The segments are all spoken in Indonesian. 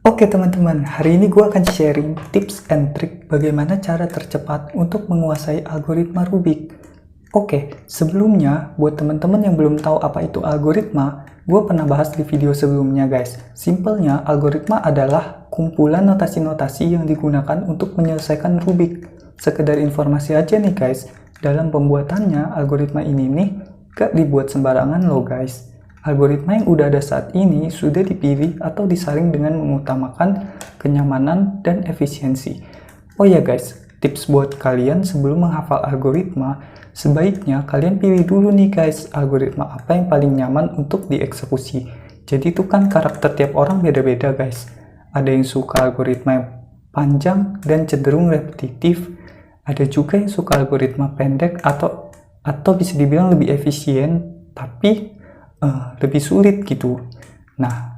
Oke teman-teman, hari ini gue akan sharing tips and trick bagaimana cara tercepat untuk menguasai algoritma Rubik. Oke, sebelumnya buat teman-teman yang belum tahu apa itu algoritma, gue pernah bahas di video sebelumnya guys. Simpelnya, algoritma adalah kumpulan notasi-notasi yang digunakan untuk menyelesaikan Rubik. Sekedar informasi aja nih guys, dalam pembuatannya algoritma ini nih gak dibuat sembarangan loh guys. Algoritma yang udah ada saat ini sudah dipilih atau disaring dengan mengutamakan kenyamanan dan efisiensi. Oh ya guys, tips buat kalian sebelum menghafal algoritma, sebaiknya kalian pilih dulu nih guys, algoritma apa yang paling nyaman untuk dieksekusi. Jadi itu kan karakter tiap orang beda-beda guys. Ada yang suka algoritma yang panjang dan cenderung repetitif, ada juga yang suka algoritma pendek atau bisa dibilang lebih efisien, tapi lebih sulit gitu. Nah,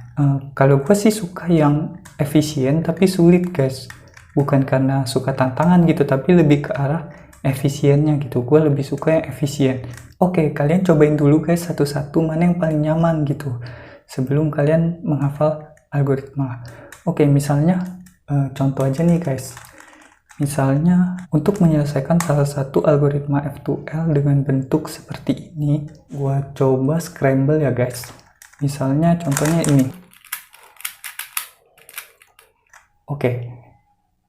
kalau gue sih suka yang efisien tapi sulit guys. Bukan karena suka tantangan gitu, tapi lebih ke arah efisiennya gitu. Gue lebih suka yang efisien. Oke, kalian cobain dulu guys satu-satu mana yang paling nyaman gitu sebelum kalian menghafal algoritma. Oke, misalnya contoh aja nih guys. Misalnya, untuk menyelesaikan salah satu algoritma F2L dengan bentuk seperti ini, gua coba scramble ya guys. Misalnya contohnya ini. Oke,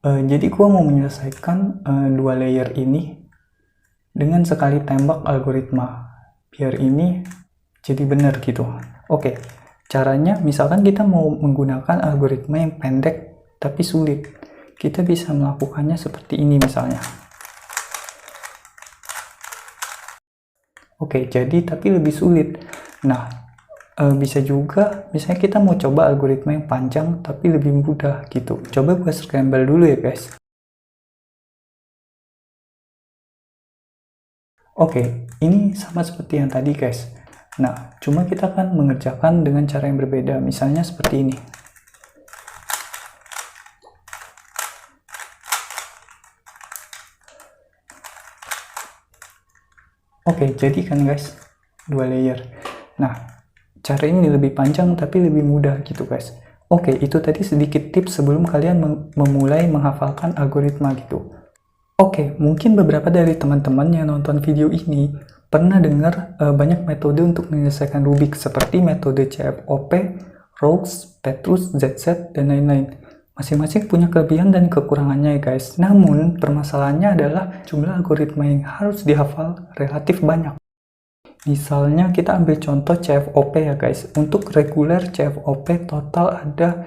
jadi gua mau menyelesaikan dua layer ini dengan sekali tembak algoritma. Biar ini jadi benar gitu. Oke, caranya misalkan kita mau menggunakan algoritma yang pendek tapi sulit. Kita bisa melakukannya seperti ini misalnya. Oke, jadi tapi lebih sulit. Nah, bisa juga misalnya kita mau coba algoritma yang panjang tapi lebih mudah gitu. Coba gue scramble dulu ya guys. Oke, ini sama seperti yang tadi guys. Nah, cuma kita kan mengerjakan dengan cara yang berbeda. Misalnya seperti ini. Oke, jadi kan guys, dua layer. Nah, cara ini lebih panjang tapi lebih mudah gitu guys. Oke, itu tadi sedikit tips sebelum kalian memulai menghafalkan algoritma gitu. Oke, mungkin beberapa dari teman-teman yang nonton video ini pernah dengar banyak metode untuk menyelesaikan Rubik seperti metode CFOP, Rogues, Petrus, ZZ, dan lain-lain. Masing-masing punya kelebihan dan kekurangannya ya guys. Namun, permasalahannya adalah jumlah algoritma yang harus dihafal relatif banyak. Misalnya kita ambil contoh CFOP ya guys. Untuk reguler CFOP total ada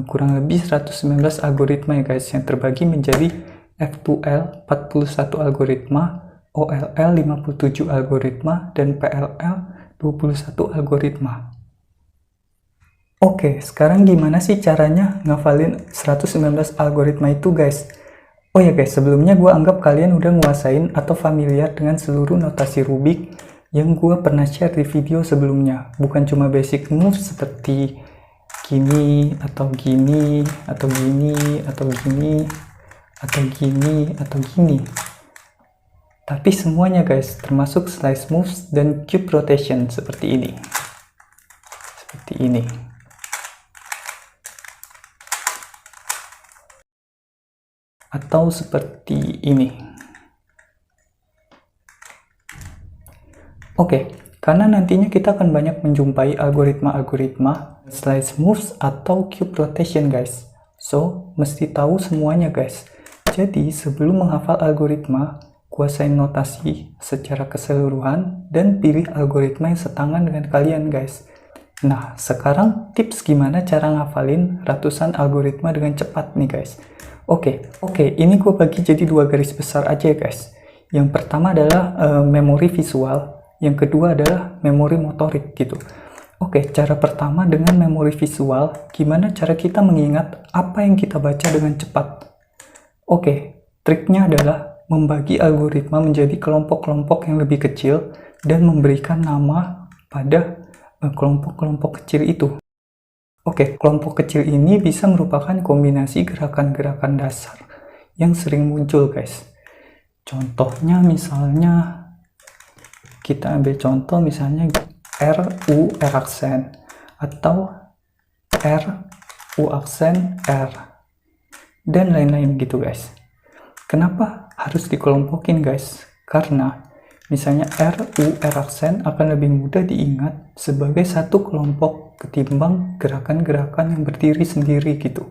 kurang lebih 119 algoritma ya guys, yang terbagi menjadi F2L 41 algoritma, OLL 57 algoritma, dan PLL 21 algoritma. Oke, sekarang gimana sih caranya ngafalin 119 algoritma itu guys? Oh ya guys, sebelumnya gue anggap kalian udah nguasain atau familiar dengan seluruh notasi Rubik yang gue pernah share di video sebelumnya. Bukan cuma basic moves seperti gini, atau gini, atau gini, atau gini, atau gini, atau gini. Tapi semuanya guys, termasuk slice moves dan cube rotation seperti ini. Seperti ini. Atau seperti ini. Oke, karena nantinya kita akan banyak menjumpai algoritma-algoritma, slice moves, atau cube rotation guys. So, mesti tahu semuanya guys. Jadi, sebelum menghafal algoritma, kuasain notasi secara keseluruhan dan pilih algoritma yang setangan dengan kalian guys. Nah, sekarang tips gimana cara ngafalin ratusan algoritma dengan cepat nih guys. Oke, ini gue bagi jadi dua garis besar aja ya guys. Yang pertama adalah memori visual, yang kedua adalah memori motorik gitu. Oke, cara pertama dengan memori visual, gimana cara kita mengingat apa yang kita baca dengan cepat? Oke, triknya adalah membagi algoritma menjadi kelompok-kelompok yang lebih kecil dan memberikan nama pada kelompok-kelompok kecil itu. Oke, kelompok kecil ini bisa merupakan kombinasi gerakan-gerakan dasar yang sering muncul guys. Contohnya misalnya, kita ambil contoh misalnya R, U, R aksen, atau R, U aksen R, dan lain-lain gitu guys. Kenapa harus dikelompokin guys? Karena misalnya R, U, R aksen akan lebih mudah diingat sebagai satu kelompok ketimbang gerakan-gerakan yang berdiri sendiri gitu.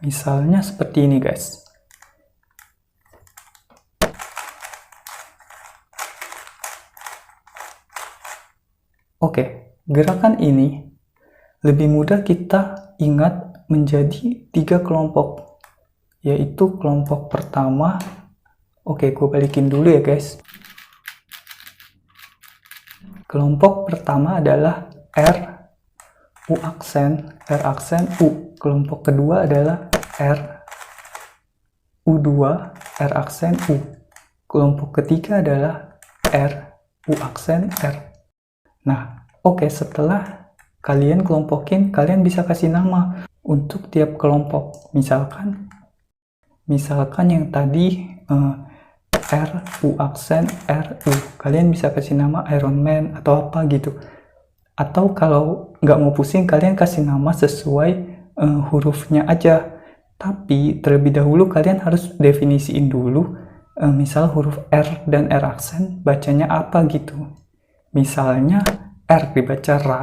Misalnya seperti ini guys. Oke, gerakan ini lebih mudah kita ingat menjadi 3 kelompok, yaitu kelompok pertama. Oke, gue balikin dulu ya guys. Kelompok pertama adalah R, U aksen, R aksen, U. Kelompok kedua adalah R, U2, R aksen, U. Kelompok ketiga adalah R, U aksen, R. Nah, oke, setelah kalian kelompokin, kalian bisa kasih nama untuk tiap kelompok. Misalkan yang tadi R, U aksen, R, U. Kalian bisa kasih nama Iron Man atau apa gitu. Atau kalau nggak mau pusing, kalian kasih nama sesuai hurufnya aja. Tapi terlebih dahulu kalian harus definisiin dulu, misal huruf R dan R aksen bacanya apa gitu. Misalnya R dibaca Ra,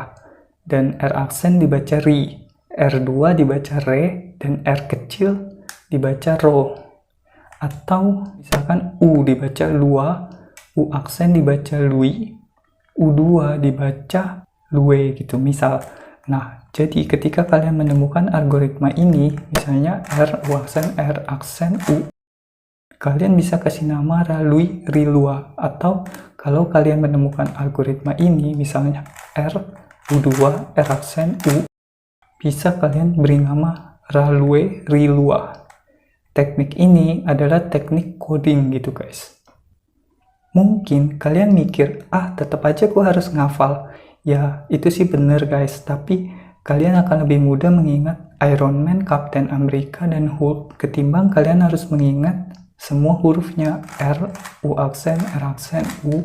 dan R aksen dibaca Ri, R2 dibaca Re, dan R kecil dibaca Ro. Atau misalkan U dibaca Lua, U aksen dibaca Lui, U2 dibaca Lue gitu misal. Nah, jadi ketika kalian menemukan algoritma ini, misalnya R, U aksen, R aksen, U, kalian bisa kasih nama Ra, Lui, Ri, Lua. Atau kalau kalian menemukan algoritma ini, misalnya R, U2, R aksen, U, bisa kalian beri nama Ra, Lue, Ri, Lua. Teknik ini adalah teknik coding gitu guys. Mungkin kalian mikir, tetap aja gue harus ngafal. Ya, itu sih bener guys, tapi kalian akan lebih mudah mengingat Iron Man, Captain America, dan Hulk ketimbang kalian harus mengingat semua hurufnya R, U aksen, R aksen, U,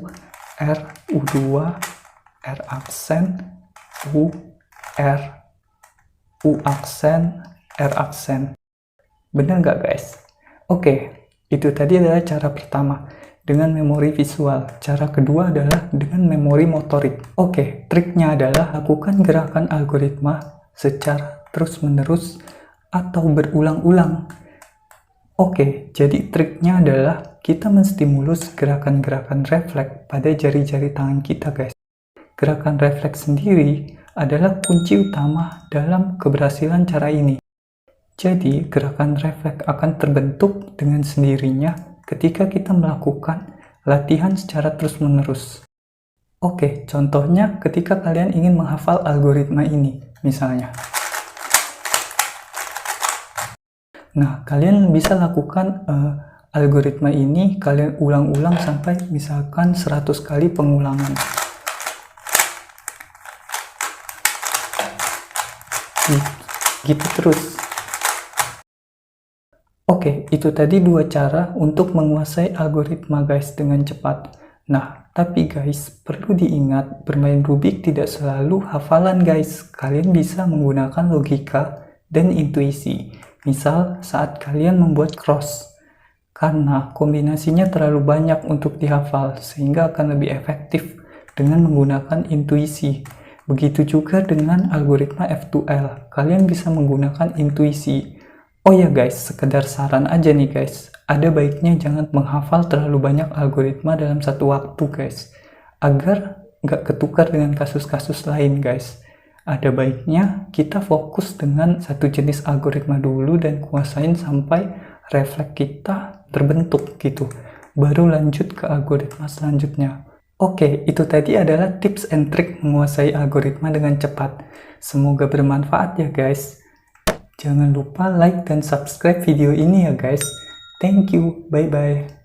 R, U2, R aksen, U, R, U aksen, R aksen. Bener nggak guys? Oke, itu tadi adalah cara pertama dengan memori visual. Cara kedua adalah dengan memori motorik. Oke, triknya adalah lakukan gerakan algoritma secara terus-menerus atau berulang-ulang. Oke, jadi triknya adalah kita menstimulus gerakan-gerakan refleks pada jari-jari tangan kita guys. Gerakan refleks sendiri adalah kunci utama dalam keberhasilan cara ini. Jadi, gerakan refleks akan terbentuk dengan sendirinya ketika kita melakukan latihan secara terus-menerus. Oke, contohnya ketika kalian ingin menghafal algoritma ini, misalnya. Nah, kalian bisa lakukan algoritma ini, kalian ulang-ulang sampai misalkan 100 kali pengulangan. Gitu terus. Oke, itu tadi 2 cara untuk menguasai algoritma guys dengan cepat. Nah, tapi guys, perlu diingat bermain Rubik tidak selalu hafalan guys. Kalian bisa menggunakan logika dan intuisi. Misal saat kalian membuat cross, karena kombinasinya terlalu banyak untuk dihafal sehingga akan lebih efektif dengan menggunakan intuisi. Begitu juga dengan algoritma F2L, kalian bisa menggunakan intuisi. Oh ya guys, sekedar saran aja nih guys, ada baiknya jangan menghafal terlalu banyak algoritma dalam satu waktu guys, agar nggak ketukar dengan kasus-kasus lain guys. Ada baiknya kita fokus dengan satu jenis algoritma dulu dan kuasain sampai refleks kita terbentuk gitu, baru lanjut ke algoritma selanjutnya. Oke, itu tadi adalah tips and trick menguasai algoritma dengan cepat. Semoga bermanfaat ya guys. Jangan lupa like dan subscribe video ini ya guys. Thank you, bye-bye.